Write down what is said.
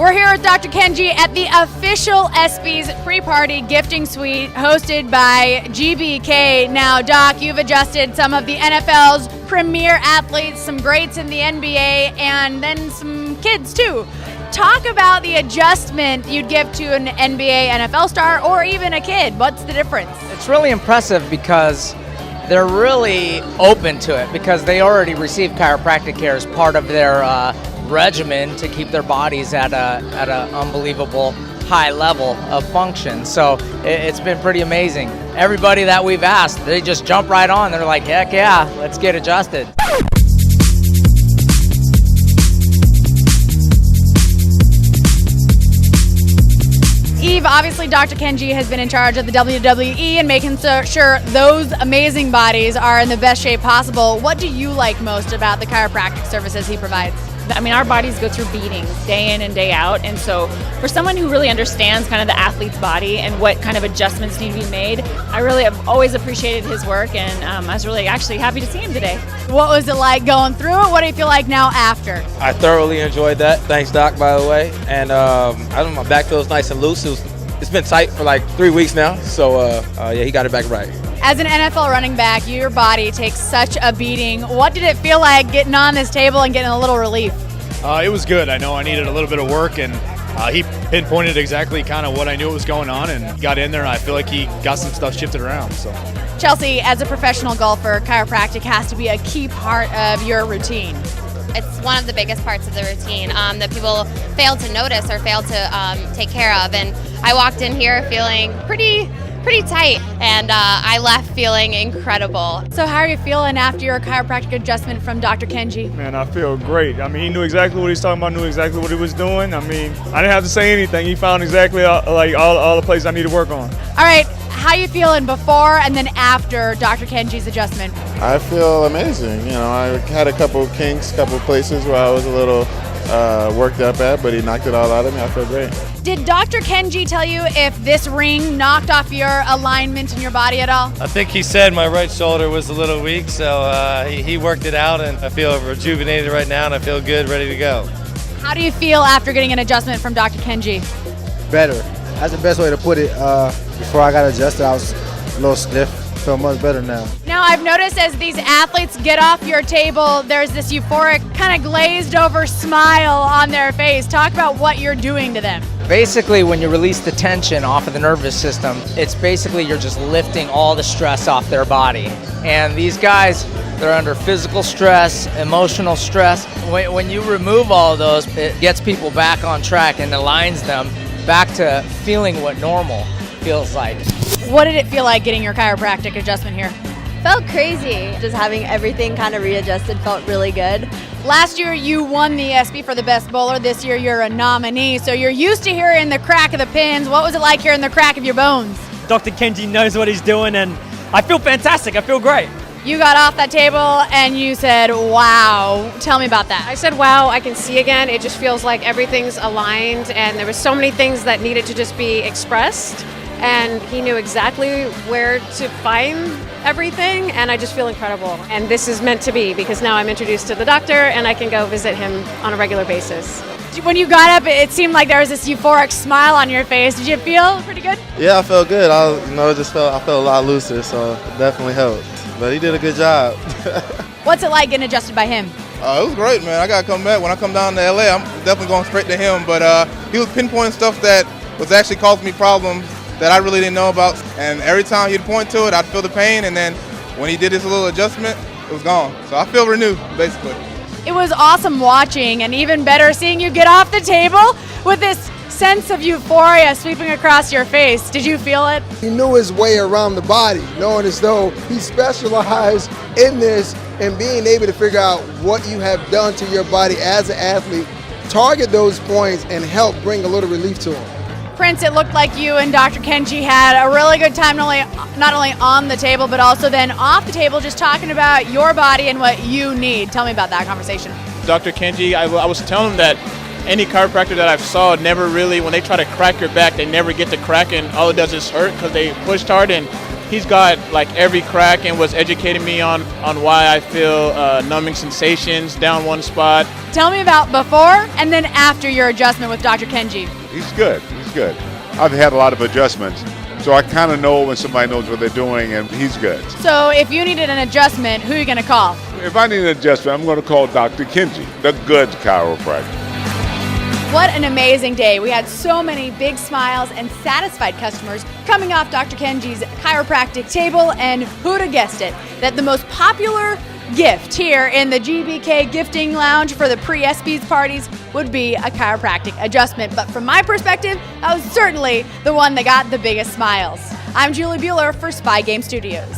We're here with Dr. Kenji at the official ESPYs pre-party gifting suite hosted by GBK. Now, Doc, you've adjusted some of the NFL's premier athletes, some greats in the NBA, and then some kids too. Talk about the adjustment you'd give to an NBA, NFL star, or even a kid. What's the difference? It's really impressive because they're really open to it because they already receive chiropractic care as part of their regimen to keep their bodies at an unbelievable high level of function. So it's been pretty amazing. Everybody that we've asked, they just jump right on. They're like, heck yeah, let's get adjusted. Eve, obviously Dr. Kenji has been in charge of the WWE and making sure those amazing bodies are in the best shape possible. What do you like most about the chiropractic services he provides? I mean, our bodies go through beatings day in and day out, and so for someone who really understands kind of the athlete's body and what kind of adjustments need to be made, I really have always appreciated his work, and I was really actually happy to see him today. What was it like going through it? What do you feel like now after? I thoroughly enjoyed that. Thanks, Doc, by the way. And I don't know, my back feels nice and loose. It's been tight for like 3 weeks now, so yeah, he got it back right. As an NFL running back, your body takes such a beating. What did it feel like getting on this table and getting a little relief? It was good. I know I needed a little bit of work, and he pinpointed exactly kind of what I knew was going on and got in there, and I feel like he got some stuff shifted around. So, Chelsea, as a professional golfer, chiropractic has to be a key part of your routine. It's one of the biggest parts of the routine that people fail to notice or fail to take care of. And I walked in here feeling pretty tight, and I left feeling incredible. So how are you feeling after your chiropractic adjustment from Dr. Kenji? Man, I feel great. I mean, he knew exactly what he was talking about, knew exactly what he was doing. I mean, I didn't have to say anything. He found exactly all the places I need to work on. All right, how you feeling before and then after Dr. Kenji's adjustment? I feel amazing. You know, I had a couple kinks, couple places where I was a little worked up at, but he knocked it all out of me. I feel great. Did Dr. Kenji tell you if this ring knocked off your alignment in your body at all? I think he said my right shoulder was a little week, so he worked it out, and I feel rejuvenated right now, and I feel good, ready to go. How do you feel after getting an adjustment from Dr. Kenji? Better. That's the best way to put it. Before I got adjusted, I was a little stiff. Feel much better now. Now, I've noticed as these athletes get off your table, there's this euphoric, kind of glazed over smile on their face. Talk about what you're doing to them. Basically, when you release the tension off of the nervous system, it's basically you're just lifting all the stress off their body. And these guys, they're under physical stress, emotional stress. When you remove all of those, it gets people back on track and aligns them back to feeling what normal feels like. What did it feel like getting your chiropractic adjustment here? Felt crazy. Just having everything kind of readjusted felt really good. Last year you won the ESPY for the best bowler. This year you're a nominee, so you're used to hearing the crack of the pins. What was it like hearing the crack of your bones? Dr. Kenji knows what he's doing, and I feel fantastic. I feel great. You got off that table and you said, wow. Tell me about that. I said, wow, I can see again. It just feels like everything's aligned, and there were so many things that needed to just be expressed, and he knew exactly where to find everything, and I just feel incredible. And this is meant to be, because now I'm introduced to the doctor and I can go visit him on a regular basis. When you got up, it seemed like there was this euphoric smile on your face. Did you feel pretty good? Yeah, I felt good. I felt a lot looser, so it definitely helped. But he did a good job. What's it like getting adjusted by him? It was great, man. I got to come back. When I come down to LA, I'm definitely going straight to him. But he was pinpointing stuff that was actually causing me problems that I really didn't know about. And every time he'd point to it, I'd feel the pain. And then when he did his little adjustment, it was gone. So I feel renewed, basically. It was awesome watching, and even better seeing you get off the table with this sense of euphoria sweeping across your face. Did you feel it? He knew his way around the body, knowing as though he specialized in this and being able to figure out what you have done to your body as an athlete, target those points and help bring a little relief to him. Prince, it looked like you and Dr. Kenji had a really good time, not only on the table, but also then off the table, just talking about your body and what you need. Tell me about that conversation. Dr. Kenji, I was telling him that any chiropractor that I've saw never really, when they try to crack your back, they never get to crack, and all it does is hurt because they pushed hard, and He's got like every crack and was educating me on why I feel numbing sensations down one spot. Tell me about before and then after your adjustment with Dr. Kenji. He's good. He's good. I've had a lot of adjustments, so I kind of know when somebody knows what they're doing, and he's good. So if you needed an adjustment, who are you going to call? If I need an adjustment, I'm going to call Dr. Kenji, the good chiropractor. What an amazing day. We had so many big smiles and satisfied customers coming off Dr. Kenji's chiropractic table, and who'd have guessed it, that the most popular gift here in the GBK Gifting Lounge for the pre-ESPYs parties would be a chiropractic adjustment. But from my perspective, that was certainly the one that got the biggest smiles. I'm Julie Bueller for Spy Game Studios.